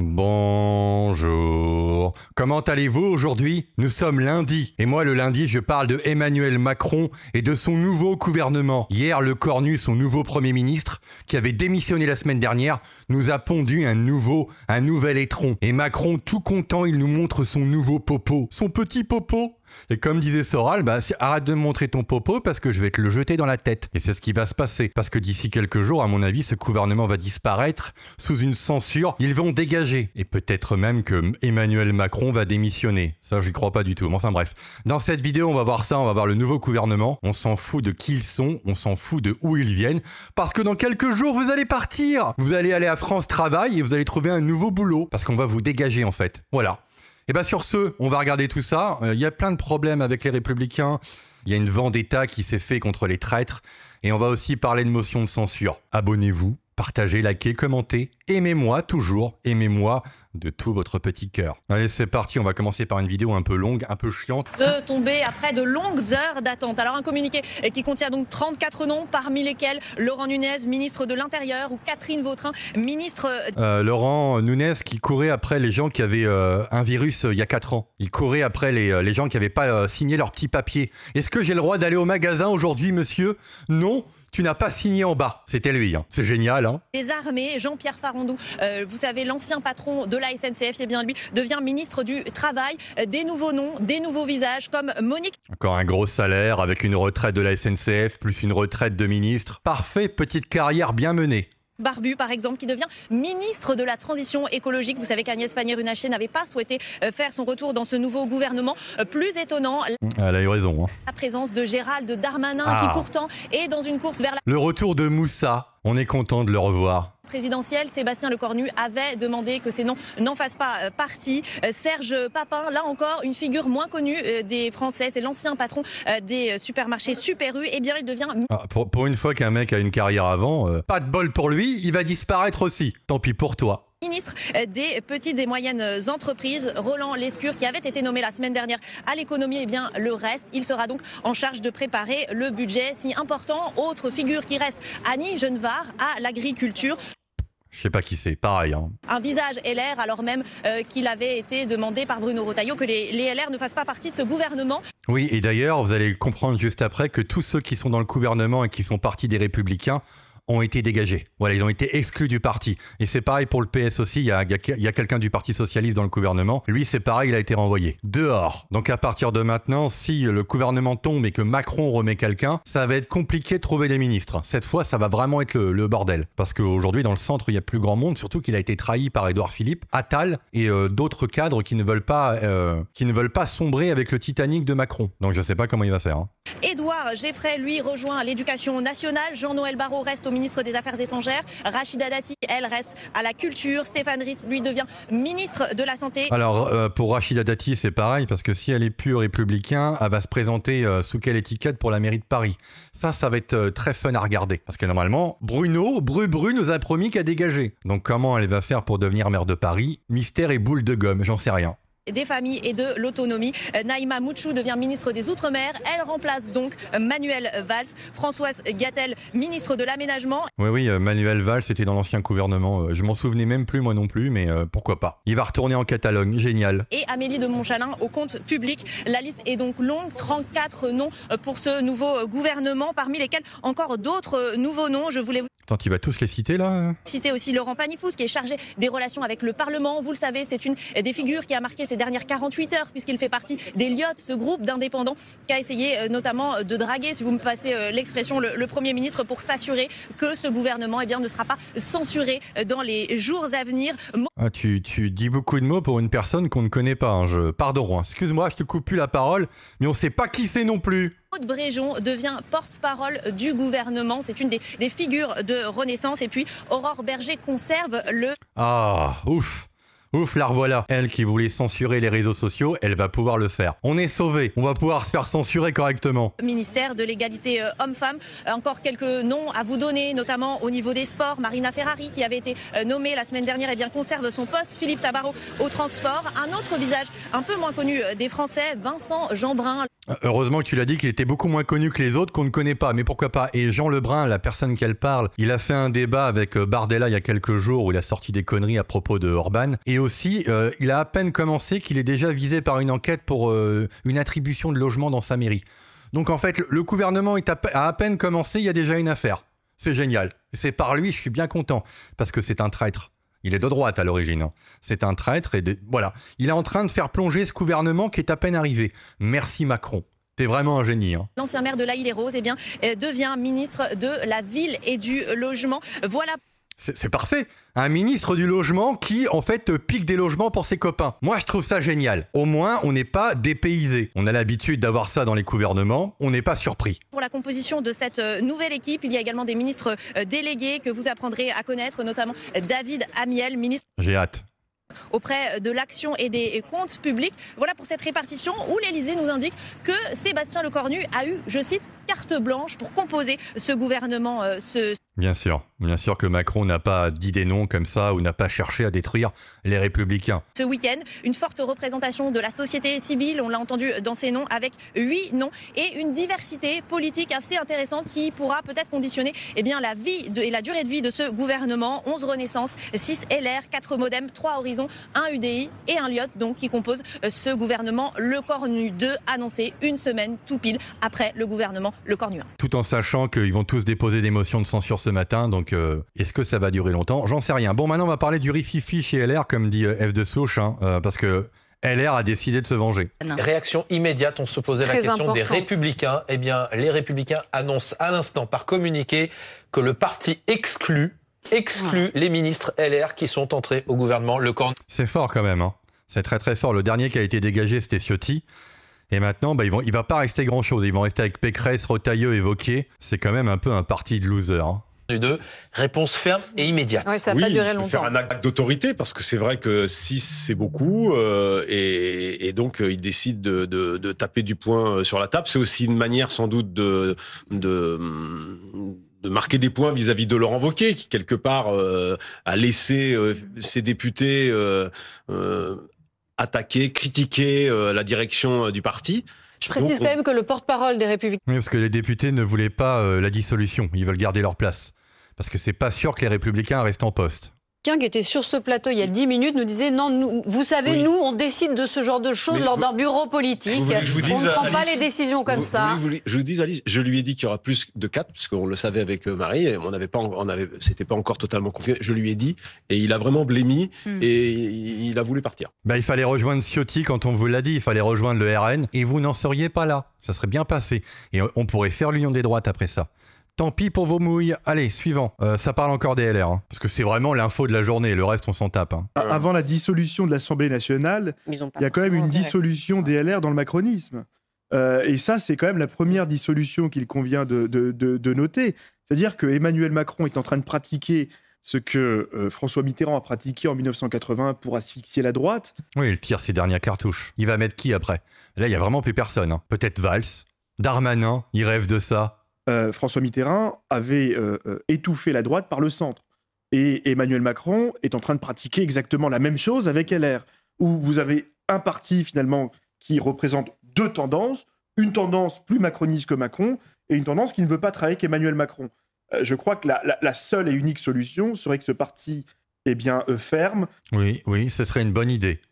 Bonjour. Comment allez-vous aujourd'hui? Nous sommes lundi. Et moi, le lundi, je parle de Emmanuel Macron et de son nouveau gouvernement. Hier, le Cornu, son nouveau Premier ministre, qui avait démissionné la semaine dernière, nous a pondu un nouvel étron. Et Macron, tout content, il nous montre son nouveau popo. Son petit popo. Et comme disait Soral, arrête de me montrer ton popo parce que je vais te le jeter dans la tête. Et c'est ce qui va se passer. Parce que d'ici quelques jours, à mon avis, ce gouvernement va disparaître sous une censure. Ils vont dégager. Et peut-être même que Emmanuel Macron va démissionner. Ça, j'y crois pas du tout. Mais enfin bref. Dans cette vidéo, on va voir ça. On va voir le nouveau gouvernement. On s'en fout de qui ils sont. On s'en fout de où ils viennent. Parce que dans quelques jours, vous allez partir. Vous allez aller à France Travail et vous allez trouver un nouveau boulot. Parce qu'on va vous dégager, en fait. Voilà. Et sur ce, on va regarder tout ça. Il y a plein de problèmes avec les Républicains. Il y a une vendetta qui s'est faite contre les traîtres. Et on va aussi parler de motion de censure. Abonnez-vous, partagez, likez, commentez. Aimez-moi toujours, aimez-moi de tout votre petit cœur. Allez, c'est parti, on va commencer par une vidéo un peu longue, un peu chiante. De tomber après de longues heures d'attente. Alors un communiqué qui contient donc 34 noms, parmi lesquels Laurent Nunez, ministre de l'Intérieur, ou Catherine Vautrin, ministre... Laurent Nunez qui courait après les gens qui avaient un virus il y a 4 ans. Il courait après les gens qui n'avaient pas signé leur petit papier. Est-ce que j'ai le droit d'aller au magasin aujourd'hui, monsieur? Non. Tu n'as pas signé en bas. C'était lui, hein. C'est génial, hein. Des armées, Jean-Pierre Farandou, vous savez, l'ancien patron de la SNCF, et bien lui, devient ministre du Travail. Des nouveaux noms, des nouveaux visages, comme Monique. Encore un gros salaire, avec une retraite de la SNCF, plus une retraite de ministre. Parfait, petite carrière bien menée. Barbu, par exemple, qui devient ministre de la Transition écologique. Vous savez qu'Agnès Pannier-Runacher n'avait pas souhaité faire son retour dans ce nouveau gouvernement. Plus étonnant, elle a eu raison, hein. La présence de Gérald Darmanin, qui pourtant est dans une course vers la... Le retour de Moussa, on est content de le revoir. Présidentielle, Sébastien Lecornu avait demandé que ces noms n'en fassent pas partie. Serge Papin, là encore, une figure moins connue des Français, c'est l'ancien patron des supermarchés Super U. Eh bien, il devient... Pour une fois qu'un mec a une carrière avant, pas de bol pour lui, il va disparaître aussi. Tant pis pour toi. Ministre des petites et moyennes entreprises, Roland Lescure, qui avait été nommé la semaine dernière à l'économie, eh bien le reste, il sera donc en charge de préparer le budget si important. Autre figure qui reste, Annie Genevard à l'agriculture. Je sais pas qui c'est, pareil, hein. Un visage LR, alors même qu'il avait été demandé par Bruno Retailleau que les LR ne fassent pas partie de ce gouvernement. Oui, et d'ailleurs, vous allez comprendre juste après que tous ceux qui sont dans le gouvernement et qui font partie des Républicains ont été dégagés. Voilà, ils ont été exclus du parti. Et c'est pareil pour le PS aussi, il y a quelqu'un du Parti Socialiste dans le gouvernement. Lui, c'est pareil, il a été renvoyé. Dehors. Donc à partir de maintenant, si le gouvernement tombe et que Macron remet quelqu'un, ça va être compliqué de trouver des ministres. Cette fois, ça va vraiment être le bordel. Parce qu'aujourd'hui, dans le centre, il y a plus grand monde, surtout qu'il a été trahi par Édouard Philippe, Attal et d'autres cadres qui ne veulent pas sombrer avec le Titanic de Macron. Donc je sais pas comment il va faire, hein. Édouard Geoffrey, lui, rejoint l'éducation nationale. Jean-Noël Barrot reste au ministre des Affaires étrangères. Rachida Dati, elle, reste à la culture. Stéphane Rist, lui, devient ministre de la Santé. Alors, pour Rachida Dati, c'est pareil, parce que si elle est pure républicain, elle va se présenter sous quelle étiquette pour la mairie de Paris? Ça va être très fun à regarder. Parce que normalement, Bru nous a promis qu'à dégager. Donc comment elle va faire pour devenir maire de Paris? Mystère et boule de gomme, j'en sais rien. Des familles et de l'autonomie. Naïma Mouchou devient ministre des Outre-mer. Elle remplace donc Manuel Valls. Françoise Gatel, ministre de l'Aménagement. Oui, Manuel Valls était dans l'ancien gouvernement. Je m'en souvenais même plus, moi non plus, mais pourquoi pas. Il va retourner en Catalogne, génial. Et Amélie de Montchalin au compte public. La liste est donc longue, 34 noms pour ce nouveau gouvernement, parmi lesquels encore d'autres nouveaux noms. Je voulais vous... Attends, tu vas tous les citer là? Citer aussi Laurent Panifouz, qui est chargé des relations avec le Parlement. Vous le savez, c'est une des figures qui a marqué ces dernières 48 heures, puisqu'il fait partie des Lyottes, ce groupe d'indépendants qui a essayé notamment de draguer, si vous me passez l'expression, le Premier ministre pour s'assurer que ce gouvernement ne sera pas censuré dans les jours à venir. Tu dis beaucoup de mots pour une personne qu'on ne connaît pas. Hein. Pardon, hein. Excuse-moi, je te coupe plus la parole, mais on sait pas qui c'est non plus. Maud Bréjon devient porte-parole du gouvernement. C'est une des figures de Renaissance. Et puis Aurore Berger conserve le... Ah, ouf. Ouf, la revoilà. Elle qui voulait censurer les réseaux sociaux, elle va pouvoir le faire. On est sauvés. On va pouvoir se faire censurer correctement. Ministère de l'égalité homme-femme. Encore quelques noms à vous donner, notamment au niveau des sports. Marina Ferrari, qui avait été nommée la semaine dernière, conserve son poste. Philippe Tabarot au transport. Un autre visage un peu moins connu des Français, Vincent Jeanbrun. Heureusement que tu l'as dit qu'il était beaucoup moins connu que les autres qu'on ne connaît pas, mais pourquoi pas. Et Jean Lebrun, la personne qu'elle parle, il a fait un débat avec Bardella il y a quelques jours où il a sorti des conneries à propos de Orban. Et aussi, il a à peine commencé qu'il est déjà visé par une enquête pour une attribution de logement dans sa mairie. Donc en fait, le gouvernement a à peine commencé, il y a déjà une affaire. C'est génial. C'est par lui, je suis bien content, parce que c'est un traître. Il est de droite à l'origine. Hein. C'est un traître et voilà. Il est en train de faire plonger ce gouvernement qui est à peine arrivé. Merci Macron. T'es vraiment un génie. Hein. L'ancien maire de La Île-et-Rose devient ministre de la Ville et du Logement. Voilà. C'est parfait. Un ministre du logement qui, en fait, pique des logements pour ses copains. Moi, je trouve ça génial. Au moins, on n'est pas dépaysé. On a l'habitude d'avoir ça dans les gouvernements. On n'est pas surpris. Pour la composition de cette nouvelle équipe, il y a également des ministres délégués que vous apprendrez à connaître, notamment David Amiel, ministre... J'ai hâte. Auprès de l'action et des comptes publics. Voilà pour cette répartition où l'Élysée nous indique que Sébastien Lecornu a eu, je cite, carte blanche pour composer ce gouvernement. Bien sûr que Macron n'a pas dit des noms comme ça ou n'a pas cherché à détruire les Républicains. Ce week-end, une forte représentation de la société civile, on l'a entendu dans ces noms, avec 8 noms et une diversité politique assez intéressante qui pourra peut-être conditionner la vie et la durée de vie de ce gouvernement. 11 Renaissance, 6 LR, 4 Modem, 3 Horizon, 1 UDI et un Lyot, donc qui compose ce gouvernement Lecornu 2, annoncé une semaine tout pile après le gouvernement Lecornu 1. Tout en sachant qu'ils vont tous déposer des motions de censure ce matin, donc est-ce que ça va durer longtemps? J'en sais rien. Bon, maintenant on va parler du rififi chez LR, comme dit F de Souche, parce que LR a décidé de se venger. Réaction immédiate, on se posait la question des Républicains. Eh bien, les Républicains annoncent à l'instant par communiqué que le parti exclut les ministres LR qui sont entrés au gouvernement. C'est fort quand même, hein. C'est très très fort. Le dernier qui a été dégagé, c'était Ciotti. Et maintenant, il va pas rester grand-chose. Ils vont rester avec Pécresse, Retailleau et Wauquiez. C'est quand même un peu un parti de losers. Hein. Réponse ferme et immédiate. Ouais, ça n'a pas duré longtemps. Faire un acte d'autorité, parce que c'est vrai que 6, c'est beaucoup. Et donc, ils décident de taper du poing sur la table. C'est aussi une manière, sans doute, de marquer des points vis-à-vis de Laurent Wauquiez, qui, quelque part, a laissé ses députés attaquer, critiquer la direction du parti. Je précise quand même que le porte-parole des Républicains... Oui, parce que les députés ne voulaient pas la dissolution. Ils veulent garder leur place. Parce que c'est pas sûr que les Républicains restent en poste. Quelqu'un qui était sur ce plateau il y a 10 minutes nous disait non, vous savez, nous, on décide de ce genre de choses lors d'un bureau politique. On ne prend pas les décisions comme ça. Je vous dis, Alice, je lui ai dit qu'il y aura plus de 4, parce qu'on le savait avec Marie, et c'était pas encore totalement confié. Je lui ai dit, et il a vraiment blémi, et il a voulu partir. Il fallait rejoindre Ciotti quand on vous l'a dit, il fallait rejoindre le RN, et vous n'en seriez pas là. Ça serait bien passé. Et on pourrait faire l'union des droites après ça. Tant pis pour vos mouilles. Allez, suivant. Ça parle encore des LR. Hein, parce que c'est vraiment l'info de la journée. Le reste, on s'en tape. Hein. Avant la dissolution de l'Assemblée nationale, il y a quand même une dissolution des LR dans le macronisme. Et ça, c'est quand même la première dissolution qu'il convient de noter. C'est-à-dire que Emmanuel Macron est en train de pratiquer ce que François Mitterrand a pratiqué en 1980 pour asphyxier la droite. Oui, il tire ses dernières cartouches. Il va mettre qui après? Là, il n'y a vraiment plus personne. Hein. Peut-être Valls, Darmanin, il rêve de ça. François Mitterrand avait étouffé la droite par le centre. Et Emmanuel Macron est en train de pratiquer exactement la même chose avec LR, où vous avez un parti finalement qui représente 2 tendances, une tendance plus macroniste que Macron, et une tendance qui ne veut pas travailler avec Emmanuel Macron. Je crois que la seule et unique solution serait que ce parti ferme. Oui, ce serait une bonne idée.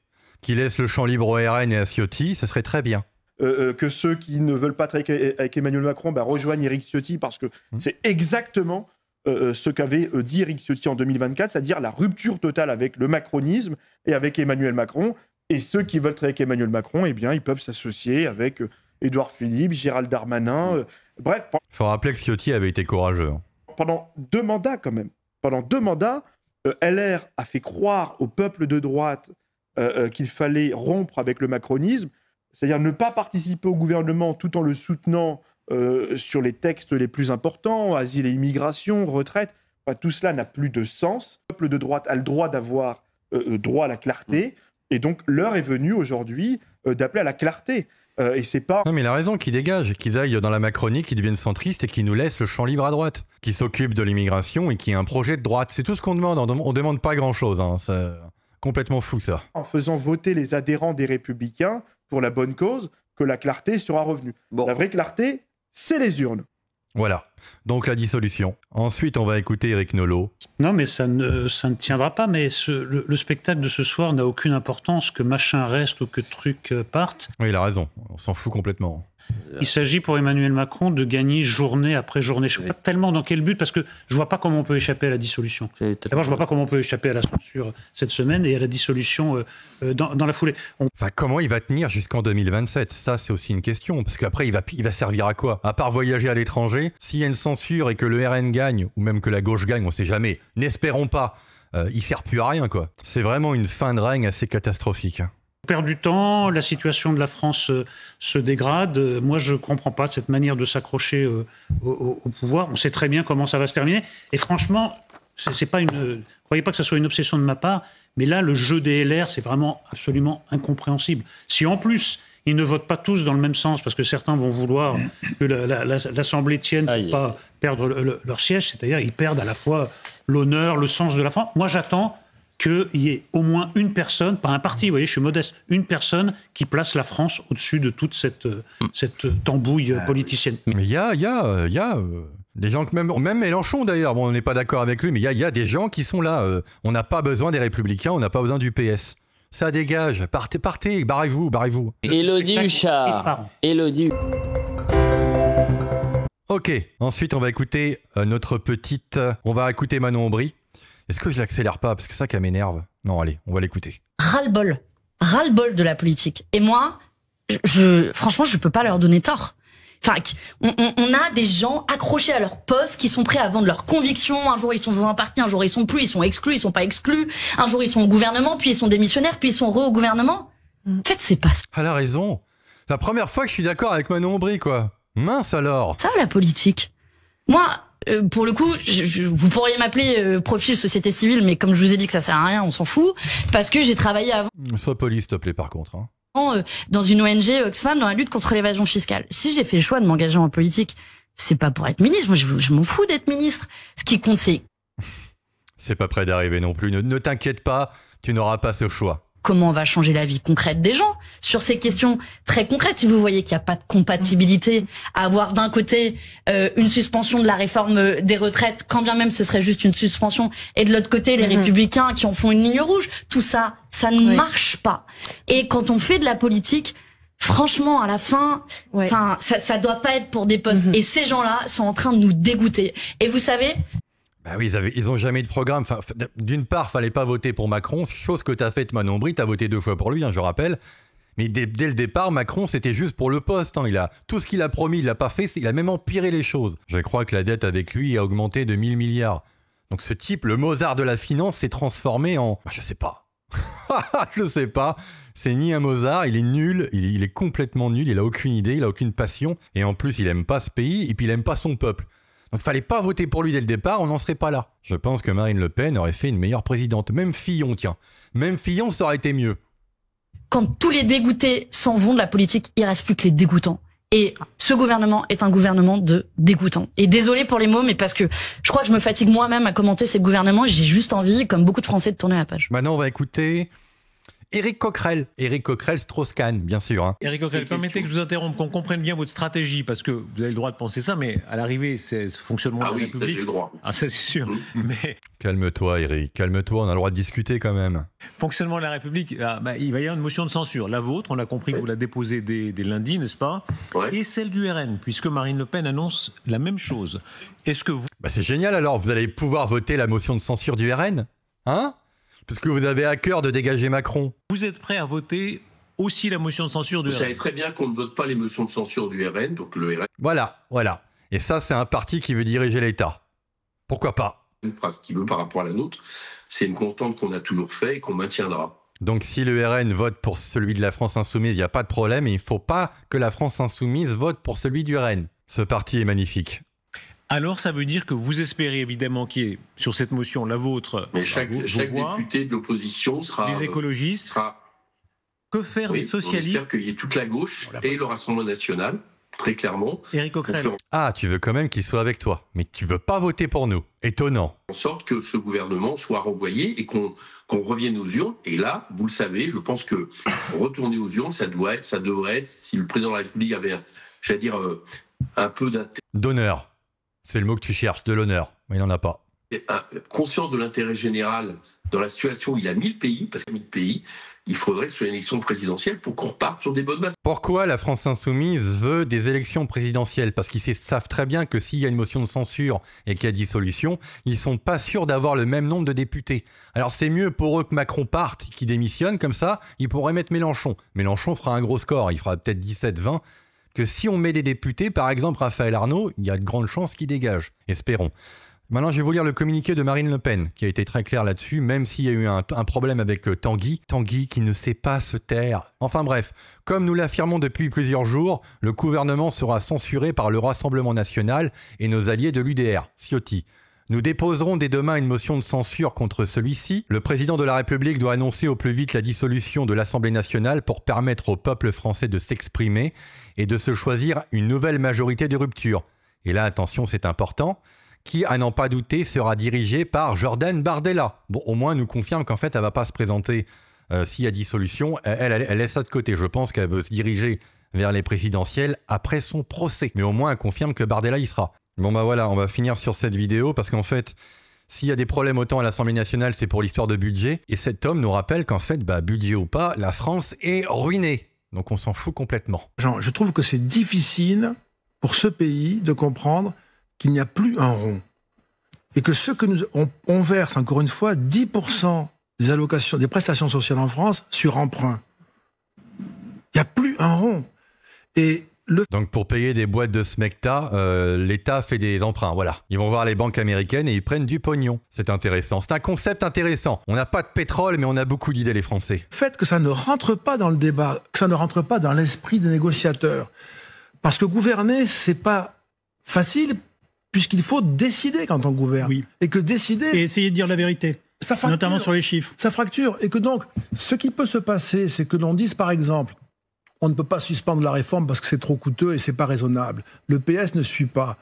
Qu'il laisse le champ libre au RN et à Ciotti, ce serait très bien. Que ceux qui ne veulent pas travailler avec Emmanuel Macron rejoignent Éric Ciotti, parce que c'est exactement ce qu'avait dit Éric Ciotti en 2024, c'est-à-dire la rupture totale avec le macronisme et avec Emmanuel Macron. Et ceux qui veulent travailler avec Emmanuel Macron, ils peuvent s'associer avec Édouard Philippe, Gérald Darmanin. Bref. Il faut rappeler que Ciotti avait été courageux. Pendant 2 mandats, quand même. Pendant 2 mandats, LR a fait croire au peuple de droite qu'il fallait rompre avec le macronisme. C'est-à-dire ne pas participer au gouvernement tout en le soutenant sur les textes les plus importants, asile et immigration, retraite. Tout cela n'a plus de sens. Le peuple de droite a le droit d'avoir droit à la clarté. Et donc, l'heure est venue aujourd'hui d'appeler à la clarté. Et c'est pas... Non, mais il a raison, qu'ils dégagent, qu'ils aillent dans la Macronie, qu'ils deviennent centristes et qu'ils nous laissent le champ libre à droite. Qu'ils s'occupent de l'immigration et qu'il y ait un projet de droite. C'est tout ce qu'on demande. On demande pas grand-chose. Hein. C'est complètement fou, ça. En faisant voter les adhérents des Républicains pour la bonne cause, que la clarté sera revenue. La vraie clarté, c'est les urnes. Voilà, donc la dissolution. Ensuite, on va écouter Éric Nolot. Non, mais ça ne tiendra pas. Mais le spectacle de ce soir n'a aucune importance, que machin reste ou que truc parte. Oui, il a raison, on s'en fout complètement. Il s'agit pour Emmanuel Macron de gagner journée après journée. Je ne sais pas tellement dans quel but, parce que je ne vois pas comment on peut échapper à la dissolution. D'abord, je ne vois pas comment on peut échapper à la censure cette semaine et à la dissolution dans la foulée. Enfin, comment il va tenir jusqu'en 2027 ? Ça, c'est aussi une question, parce qu'après, il va servir à quoi ? À part voyager à l'étranger, s'il y a une censure et que le RN gagne, ou même que la gauche gagne, on ne sait jamais, n'espérons pas, il ne sert plus à rien, quoi. C'est vraiment une fin de règne assez catastrophique. On perd du temps, la situation de la France se dégrade. Moi, je ne comprends pas cette manière de s'accrocher au pouvoir. On sait très bien comment ça va se terminer. Et franchement, c'est pas ne croyez pas que ça soit une obsession de ma part, mais là, le jeu des LR, c'est vraiment absolument incompréhensible. Si en plus, ils ne votent pas tous dans le même sens, parce que certains vont vouloir que l'Assemblée tienne pour pas perdre leur siège, c'est-à-dire ils perdent à la fois l'honneur, le sens de la France. Moi, j'attends qu'il y ait au moins une personne, pas un parti, vous voyez, je suis modeste, une personne qui place la France au-dessus de toute cette tambouille politicienne. Mais il y a des gens, même Mélenchon d'ailleurs, bon, on n'est pas d'accord avec lui, mais il y a des gens qui sont là. On n'a pas besoin des Républicains, on n'a pas besoin du PS. Ça dégage, partez, barrez-vous. Élodie Huchard. Élodie. Ok, ensuite on va écouter on va écouter Manon Aubry. Est-ce que je l'accélère pas? Parce que ça m'énerve. Non, allez, on va l'écouter. Ras-le-bol. Ras-le-bol de la politique. Et moi, franchement, je peux pas leur donner tort. Enfin, on a des gens accrochés à leur poste qui sont prêts à vendre leurs convictions. Un jour, ils sont dans un parti, un jour, ils sont plus, ils sont exclus, ils sont pas exclus. Un jour, ils sont au gouvernement, puis ils sont démissionnaires, puis ils sont au gouvernement. En fait, c'est pas ça. Elle a raison. C'est la première fois que je suis d'accord avec Manon Aubry, quoi. Mince alors. Ça, la politique. Moi... pour le coup, vous pourriez m'appeler profil société civile, mais comme je vous ai dit que ça sert à rien, on s'en fout, parce que j'ai travaillé avant. Sois poli, s'il te plaît, par contre. Dans une ONG Oxfam dans la lutte contre l'évasion fiscale. Si j'ai fait le choix de m'engager en politique, c'est pas pour être ministre. Moi, je m'en fous d'être ministre. Ce qui compte, c'est... C'est pas près d'arriver non plus. Ne t'inquiète pas, tu n'auras pas ce choix. Comment on va changer la vie concrète des gens sur ces questions très concrètes. Si vous voyez qu'il n'y a pas de compatibilité à avoir d'un côté une suspension de la réforme des retraites, quand bien même ce serait juste une suspension, et de l'autre côté les Républicains qui en font une ligne rouge, tout ça, ça ne marche pas. Et quand on fait de la politique, franchement, à la fin, ça doit pas être pour des postes. Et ces gens-là sont en train de nous dégoûter. Et vous savez... Bah oui, ils ont jamais eu de programme. Enfin, d'une part, fallait pas voter pour Macron, chose que t'as faite Manon Aubry, t'as voté 2 fois pour lui, je rappelle. Mais dès le départ, Macron, c'était juste pour le poste. Tout ce qu'il a promis, il l'a pas fait, il a même empiré les choses. Je crois que la dette avec lui a augmenté de 1000 milliards. Donc ce type, le Mozart de la finance, s'est transformé en... je sais pas. Je sais pas. C'est ni un Mozart, il est nul, il est complètement nul, il a aucune idée, il a aucune passion. Et en plus, il aime pas ce pays, et puis il aime pas son peuple. Donc il fallait pas voter pour lui dès le départ, on n'en serait pas là. Je pense que Marine Le Pen aurait fait une meilleure présidente. Même Fillon, tiens. Même Fillon, ça aurait été mieux. Quand tous les dégoûtés s'en vont de la politique, il reste plus que les dégoûtants. Et ce gouvernement est un gouvernement de dégoûtants. Et désolé pour les mots, mais parce que je crois que je me fatigue moi-même à commenter ces gouvernements, j'ai juste envie, comme beaucoup de Français, de tourner la page. Maintenant, on va écouter... Éric Coquerel, Strauss-Kahn, bien sûr. Éric Coquerel, permettez que je vous interrompe, qu'on comprenne bien votre stratégie, parce que vous avez le droit de penser ça, mais à l'arrivée, c'est ce fonctionnement de la République. Ah oui, j'ai le droit. Ah, ça c'est sûr. Mais... Calme-toi, Éric, calme-toi, on a le droit de discuter quand même. Fonctionnement de la République, il va y avoir une motion de censure. La vôtre, on a compris que vous la déposez dès lundi, n'est-ce pas? Et celle du RN, puisque Marine Le Pen annonce la même chose. Est-ce que vous... c'est génial alors, vous allez pouvoir voter la motion de censure du RN, parce que vous avez à cœur de dégager Macron. Vous êtes prêt à voter aussi la motion de censure du RN? Vous savez très bien qu'on ne vote pas les motions de censure du RN, donc le RN... Voilà. Et ça, c'est un parti qui veut diriger l'État. Pourquoi pas? Une phrase qui veut par rapport à la nôtre, c'est une constante qu'on a toujours fait et qu'on maintiendra. Donc si le RN vote pour celui de la France Insoumise, il n'y a pas de problème, et il ne faut pas que la France Insoumise vote pour celui du RN. Ce parti est magnifique. Alors, ça veut dire que vous espérez évidemment qu'il y ait, sur cette motion, la vôtre... Mais chaque député de l'opposition sera... Les écologistes... Que faire des socialistes? On espère qu'il y ait toute la gauche et le Rassemblement national, très clairement. Éric Coquerel. Ah, tu veux quand même qu'il soit avec toi, mais tu veux pas voter pour nous. Étonnant. En sorte que ce gouvernement soit renvoyé et qu'on revienne aux urnes. Et là, vous le savez, je pense que retourner aux urnes, ça devrait être, si le président de la République avait, j'allais dire, un peu d'honneur. C'est le mot que tu cherches, de l'honneur. Mais il n'en a pas. Conscience de l'intérêt général dans la situation où il y a 1000 pays, parce qu'il y a 1000 pays, il faudrait que ce soit une élection présidentielle pour qu'on reparte sur des bonnes bases. Pourquoi la France Insoumise veut des élections présidentielles? Parce qu'ils savent très bien que s'il y a une motion de censure et qu'il y a dissolution, ils sont pas sûrs d'avoir le même nombre de députés. Alors c'est mieux pour eux que Macron parte, qu'il démissionne, comme ça, ils pourraient mettre Mélenchon. Mélenchon fera un gros score, il fera peut-être 17-20, que si on met des députés, par exemple Raphaël Arnaud, il y a de grandes chances qu'il dégage. Espérons. Maintenant, je vais vous lire le communiqué de Marine Le Pen, qui a été très clair là-dessus, même s'il y a eu un problème avec Tanguy. Tanguy qui ne sait pas se taire. Enfin bref, comme nous l'affirmons depuis plusieurs jours, le gouvernement sera censuré par le Rassemblement National et nos alliés de l'UDR, Ciotti. Nous déposerons dès demain une motion de censure contre celui-ci. Le président de la République doit annoncer au plus vite la dissolution de l'Assemblée nationale pour permettre au peuple français de s'exprimer et de se choisir une nouvelle majorité de rupture. Et là, attention, c'est important, qui, à n'en pas douter, sera dirigée par Jordan Bardella. Bon, au moins, nous confirme qu'en fait, elle va pas se présenter s'il y a dissolution. Elle laisse ça de côté. Je pense qu'elle veut se diriger vers les présidentielles après son procès. Mais au moins, elle confirme que Bardella y sera. Bon bah voilà, on va finir sur cette vidéo parce qu'en fait, s'il y a des problèmes autant à l'Assemblée nationale, c'est pour l'histoire de budget. Et cet homme nous rappelle qu'en fait, budget ou pas, la France est ruinée. Donc on s'en fout complètement. Jean, je trouve que c'est difficile pour ce pays de comprendre qu'il n'y a plus un rond. Et que ce que on verse, encore une fois, 10% des allocations, des prestations sociales en France sur emprunt. Il n'y a plus un rond. Et donc pour payer des boîtes de smecta, l'État fait des emprunts, voilà. Ils vont voir les banques américaines et ils prennent du pognon. C'est intéressant. C'est un concept intéressant. On n'a pas de pétrole, mais on a beaucoup d'idées, les Français. Le fait que ça ne rentre pas dans le débat, que ça ne rentre pas dans l'esprit des négociateurs. Parce que gouverner, c'est pas facile, puisqu'il faut décider quand on gouverne. Oui. Et que décider... Et essayer de dire la vérité. Ça fracture, notamment sur les chiffres. Ça fracture. Et que donc, ce qui peut se passer, c'est que l'on dise, par exemple, on ne peut pas suspendre la réforme parce que c'est trop coûteux et c'est pas raisonnable. Le PS ne suit pas.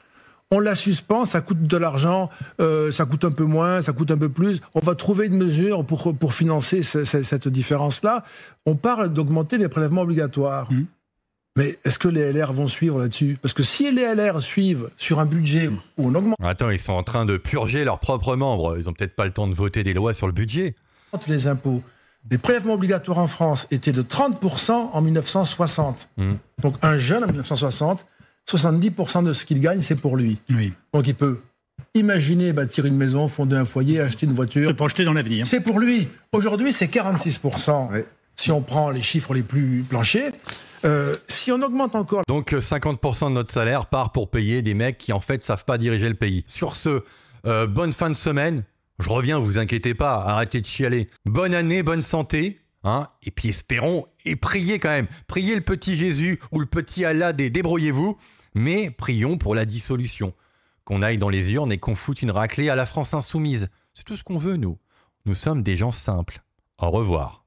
On la suspend, ça coûte de l'argent, ça coûte un peu moins, ça coûte un peu plus. On va trouver une mesure pour financer cette différence-là. On parle d'augmenter les prélèvements obligatoires. Mais est-ce que les LR vont suivre là-dessus? Parce que si les LR suivent sur un budget où on augmente... Attends, ils sont en train de purger leurs propres membres. Ils n'ont peut-être pas le temps de voter des lois sur le budget. Les impôts. Les prélèvements obligatoires en France étaient de 30% en 1960. Donc un jeune en 1960, 70% de ce qu'il gagne, c'est pour lui. Oui. Donc il peut imaginer bâtir une maison, fonder un foyer, acheter une voiture. Se projeter dans l'avenir. C'est pour lui. Aujourd'hui, c'est 46%. Oui. Si on prend les chiffres les plus planchers, si on augmente encore... Donc 50% de notre salaire part pour payer des mecs qui en fait savent pas diriger le pays. Sur ce, bonne fin de semaine. Je reviens, vous inquiétez pas, arrêtez de chialer. Bonne année, bonne santé, hein, et puis espérons, et priez quand même. Priez le petit Jésus ou le petit Allah, débrouillez-vous, mais prions pour la dissolution. Qu'on aille dans les urnes et qu'on foute une raclée à la France insoumise. C'est tout ce qu'on veut, nous. Nous sommes des gens simples. Au revoir.